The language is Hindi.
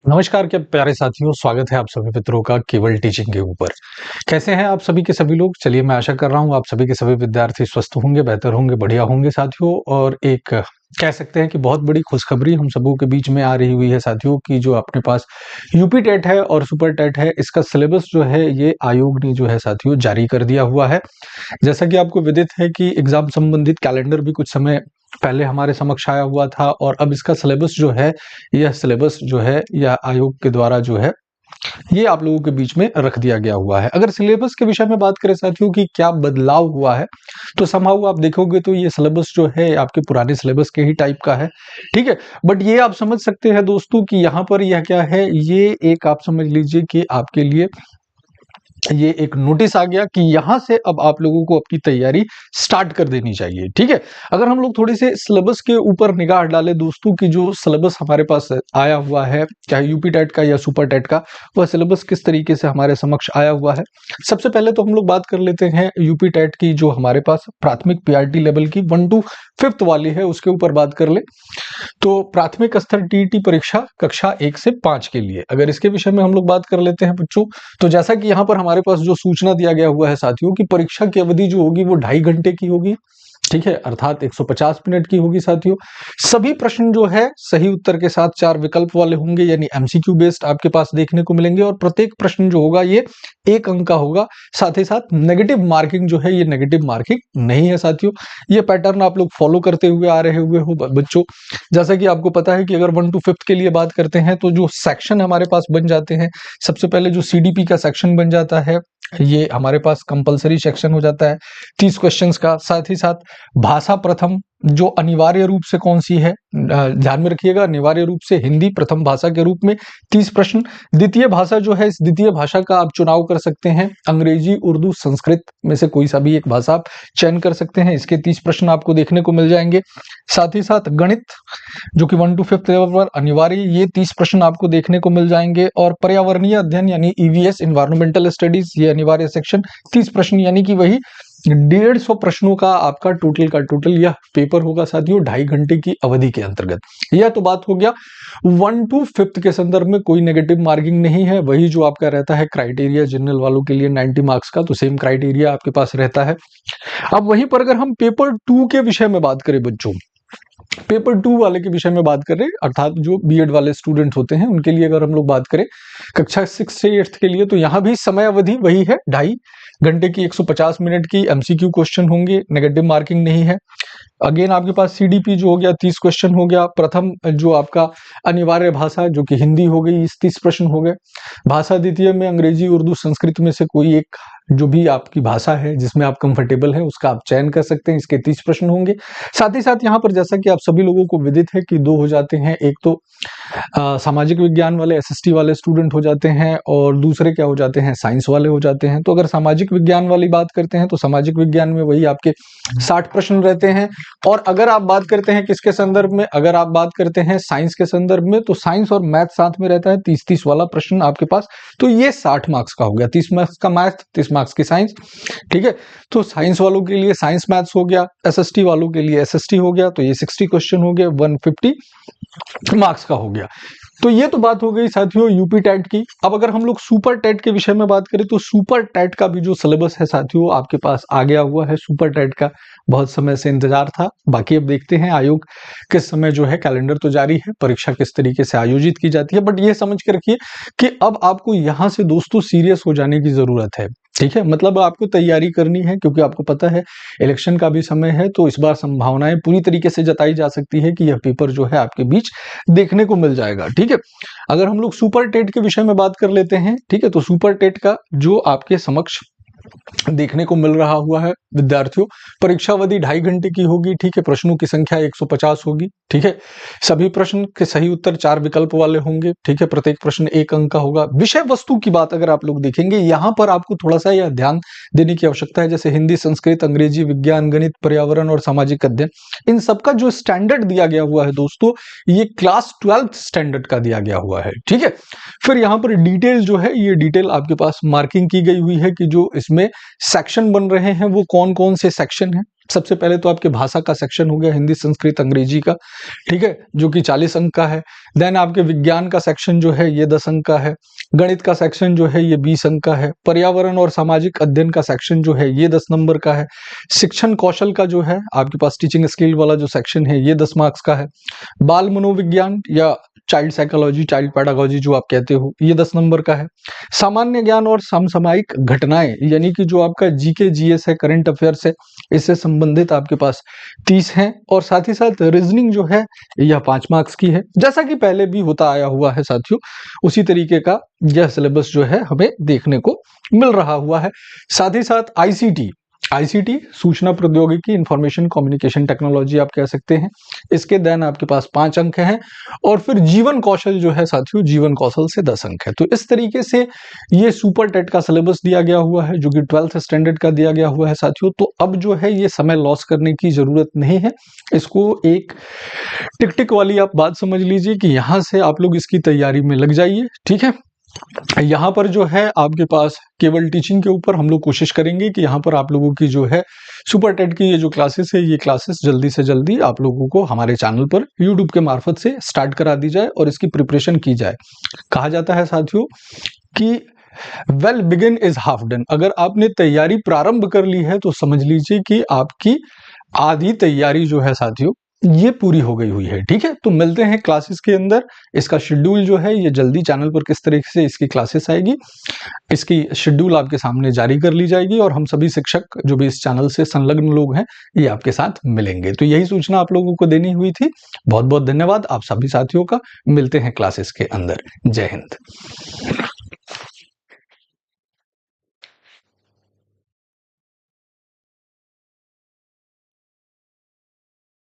नमस्कार क्या प्यारे साथियों, स्वागत है आप सभी मित्रों का केवल टीचिंग के ऊपर। कैसे हैं आप सभी के सभी लोग? चलिए मैं आशा कर रहा हूँ आप सभी के सभी विद्यार्थी स्वस्थ होंगे, बेहतर होंगे, बढ़िया होंगे साथियों। और एक कह सकते हैं कि बहुत बड़ी खुशखबरी हम सबों के बीच में आ रही हुई है साथियों कि जो अपने पास यूपी टेट है और सुपर टेट है, इसका सिलेबस जो है ये आयोग ने जो है साथियों जारी कर दिया हुआ है। जैसा कि आपको विदित है कि एग्जाम संबंधित कैलेंडर भी कुछ समय पहले हमारे समक्ष आया हुआ था और अब इसका सिलेबस जो है, यह सिलेबस जो है यह आयोग के द्वारा जो है ये आप लोगों के बीच में रख दिया गया हुआ है। अगर सिलेबस के विषय में बात करें साथियों कि क्या बदलाव हुआ है, तो समहाउ आप देखोगे तो ये सिलेबस जो है आपके पुराने सिलेबस के ही टाइप का है, ठीक है। बट ये आप समझ सकते हैं दोस्तों कि यहाँ पर यह क्या है, ये एक आप समझ लीजिए कि आपके लिए ये एक नोटिस आ गया कि यहां से अब आप लोगों को अपनी तैयारी स्टार्ट कर देनी चाहिए, ठीक है। अगर हम लोग थोड़े से सिलेबस के ऊपर निगाह डालें दोस्तों कि जो सिलेबस हमारे पास आया हुआ है, चाहे यूपी टेट का या सुपर टेट का, वह सिलेबस किस तरीके से हमारे समक्ष आया हुआ है। सबसे पहले तो हम लोग बात कर लेते हैं यूपी टेट की, जो हमारे पास प्राथमिक पीआरटी लेवल की 1 to 5th वाली है, उसके ऊपर बात कर ले तो प्राथमिक स्तर टीईटी परीक्षा कक्षा 1 से 5 के लिए अगर इसके विषय में हम लोग बात कर लेते हैं बच्चों, तो जैसा कि यहाँ पर हमारे पास जो सूचना दिया गया हुआ है साथियों कि परीक्षा की अवधि जो होगी वो 2.5 घंटे की होगी, ठीक है, अर्थात 150 मिनट की होगी साथियों। सभी प्रश्न जो है सही उत्तर के साथ 4 विकल्प वाले होंगे, यानी एमसीक्यू बेस्ड आपके पास देखने को मिलेंगे और प्रत्येक प्रश्न जो होगा ये 1 अंक का होगा। साथ ही साथ नेगेटिव मार्किंग जो है ये नेगेटिव मार्किंग नहीं है साथियों। ये पैटर्न आप लोग फॉलो करते हुए आ रहे हुए हो बच्चों। जैसा कि आपको पता है कि अगर 1 to 5th के लिए बात करते हैं तो जो सेक्शन हमारे पास बन जाते हैं, सबसे पहले जो सीडीपी का सेक्शन बन जाता है ये हमारे पास कंपलसरी सेक्शन हो जाता है 30 क्वेश्चंस का। साथ ही साथ भाषा प्रथम जो अनिवार्य रूप से कौन सी है, ध्यान में रखिएगा, अनिवार्य रूप से हिंदी प्रथम भाषा के रूप में 30 प्रश्न। द्वितीय भाषा जो है, इस द्वितीय भाषा का आप चुनाव कर सकते हैं, अंग्रेजी, उर्दू, संस्कृत में से कोई सा भी एक भाषा आप चयन कर सकते हैं, इसके 30 प्रश्न आपको देखने को मिल जाएंगे। साथ ही साथ गणित जो कि 1 to 5th लेवल पर अनिवार्य, ये 30 प्रश्न आपको देखने को मिल जाएंगे। और पर्यावरणीय अध्ययन यानी ईवीएस, इन्वायरमेंटल स्टडीज, ये अनिवार्य सेक्शन 30 प्रश्न, यानी कि वही 150 प्रश्नों का आपका टोटल यह पेपर होगा साथियों 2.5 घंटे की अवधि के अंतर्गत। यह तो बात हो गया 1 to 5th के संदर्भ में, कोई नेगेटिव मार्किंग नहीं है। वही जो आपका रहता है क्राइटेरिया जनरल वालों के लिए 90 मार्क्स का, तो सेम क्राइटेरिया आपके पास रहता है। अब वहीं पर अगर हम पेपर 2 के विषय में बात करें बच्चों, पेपर 2 वाले के विषय में बात करें, अर्थात जो बीएड वाले स्टूडेंट होते हैं उनके लिए अगर हम लोग बात करें कक्षा 6 से 8th के लिए, तो यहाँ भी समय अवधि वही है 2.5 घंटे की, 150 मिनट की एमसीक्यू क्वेश्चन होंगे, नेगेटिव मार्किंग नहीं है। अगेन आपके पास सीडीपी जो हो गया 30 क्वेश्चन हो गया। प्रथम जो आपका अनिवार्य भाषा जो कि हिंदी हो गई, इस 30 प्रश्न हो गए। भाषा द्वितीय में अंग्रेजी, उर्दू, संस्कृत में से कोई एक जो भी आपकी भाषा है जिसमें आप कंफर्टेबल हैं उसका आप चयन कर सकते हैं, इसके 30 प्रश्न होंगे। साथ ही साथ यहाँ पर जैसा कि आप सभी लोगों को विदित है कि 2 हो जाते हैं, एक तो सामाजिक विज्ञान वाले एसएसटी वाले स्टूडेंट हो जाते हैं और दूसरे क्या हो जाते हैं, साइंस वाले हो जाते हैं। तो अगर सामाजिक विज्ञान वाली बात करते हैं तो सामाजिक विज्ञान में वही आपके 60 प्रश्न रहते हैं। और अगर आप बात करते हैं किसके संदर्भ में, अगर आप बात करते हैं साइंस के संदर्भ में, तो साइंस और मैथ साथ में रहता है, 30-30 वाला प्रश्न आपके पास। तो ये 60 मार्क्स का हो गया, 30 मार्क्स का मैथ, 30 मार्क्स की साइंस, ठीक है। तो साइंस वालों के लिए साइंस मैथ्स हो गया, एसएसटी वालों के लिए एसएसटी हो गया, तो ये 60 क्वेश्चन हो गए, 150 मार्क्स का हो गया। तो ये तो बात हो गई साथियों यूपी टेट की। अब अगर हम लोग सुपर टेट के विषय में बात करें तो सुपर टेट का भी जो सिलेबस है साथियों आपके पास आ गया हुआ है। सुपर टेट का बहुत समय से इंतजार था, बाकी अब देखते हैं आयोग किस समय जो है, कैलेंडर तो जारी है, परीक्षा किस तरीके से आयोजित की जाती है। बट ये समझ के रखिए कि अब आपको यहाँ से दोस्तों सीरियस हो जाने की जरूरत है, ठीक है। मतलब आपको तैयारी करनी है क्योंकि आपको पता है इलेक्शन का भी समय है, तो इस बार संभावनाएं पूरी तरीके से जताई जा सकती है कि यह पेपर जो है आपके बीच देखने को मिल जाएगा, ठीक है। अगर हम लोग सुपर टेट के विषय में बात कर लेते हैं, ठीक है, तो सुपर टेट का जो आपके समक्ष देखने को मिल रहा हुआ है विद्यार्थियों, परीक्षा अवधि 2.5 घंटे की होगी, ठीक है। प्रश्नों की संख्या 150 होगी, ठीक है। सभी प्रश्न के सही उत्तर 4 विकल्प वाले होंगे, ठीक है। प्रत्येक प्रश्न 1 अंक का होगा। विषय वस्तु की बात अगर आप लोग देखेंगे, यहाँ पर आपको थोड़ा सा यह ध्यान देने की आवश्यकता है, जैसे हिंदी, संस्कृत, अंग्रेजी, विज्ञान, गणित, पर्यावरण और सामाजिक अध्ययन, इन सबका जो स्टैंडर्ड दिया गया हुआ है दोस्तों, ये क्लास 12th स्टैंडर्ड का दिया गया हुआ है, ठीक है। फिर यहाँ पर डिटेल जो है, ये डिटेल आपके पास मार्किंग की गई हुई है कि जो इसमें सेक्शन बन रहे हैं वो कौन कौन से सेक्शन हैं, सबसे पहले तो आपके भाषा का सेक्शन हो गया, हिंदी, संस्कृत, अंग्रेजी का, ठीक है, जो कि 40 अंक का है। देन आपके विज्ञान का सेक्शन जो है ये 10 अंक का है। गणित का सेक्शन जो है ये 20 अंक का है। पर्यावरण और सामाजिक अध्ययन का सेक्शन जो है ये 10 नंबर का है। शिक्षण कौशल का जो है आपके पास टीचिंग स्किल वाला जो सेक्शन है ये 10 मार्क्स का है। बाल मनोविज्ञान या चाइल्ड साइकोलॉजी, चाइल्ड पेडागोजी जो आप कहते हो, ये 10 नंबर का है। सामान्य ज्ञान और समसामयिक घटनाएं यानी कि जो आपका जीके जीएस है, करंट अफेयर्स है, इससे संबंधित आपके पास 30 हैं। और साथ ही साथ रीजनिंग जो है यह 5 मार्क्स की है। जैसा कि पहले भी होता आया हुआ है साथियों, उसी तरीके का यह सिलेबस जो है हमें देखने को मिल रहा हुआ है। साथ ही साथ आईसीटी सूचना प्रौद्योगिकी, इंफॉर्मेशन कम्युनिकेशन टेक्नोलॉजी आप कह सकते हैं, इसके देन आपके पास 5 अंक हैं। और फिर जीवन कौशल जो है साथियों, जीवन कौशल से 10 अंक है। तो इस तरीके से ये सुपर टेट का सिलेबस दिया गया हुआ है, जो कि 12th स्टैंडर्ड का दिया गया हुआ है साथियों। तो अब जो है ये समय लॉस करने की जरूरत नहीं है, इसको एक टिक टिक वाली आप बात समझ लीजिए कि यहाँ से आप लोग इसकी तैयारी में लग जाइए, ठीक है। यहाँ पर जो है आपके पास केवल टीचिंग के ऊपर हम लोग कोशिश करेंगे कि यहाँ पर आप लोगों की जो है सुपर टेट की ये जो क्लासेस है, ये क्लासेस जल्दी से जल्दी आप लोगों को हमारे चैनल पर यूट्यूब के मार्फत से स्टार्ट करा दी जाए और इसकी प्रिपरेशन की जाए। कहा जाता है साथियों कि well begin is half done. अगर आपने तैयारी प्रारंभ कर ली है तो समझ लीजिए कि आपकी आधी तैयारी जो है साथियों ये पूरी हो गई हुई है, ठीक है। तो मिलते हैं क्लासेस के अंदर। इसका शेड्यूल जो है ये जल्दी चैनल पर किस तरीके से इसकी क्लासेस आएगी, इसकी शेड्यूल आपके सामने जारी कर ली जाएगी और हम सभी शिक्षक जो भी इस चैनल से संलग्न लोग हैं ये आपके साथ मिलेंगे। तो यही सूचना आप लोगों को देनी हुई थी। बहुत बहुत धन्यवाद आप सभी साथियों का। मिलते हैं क्लासेस के अंदर। जय हिंद।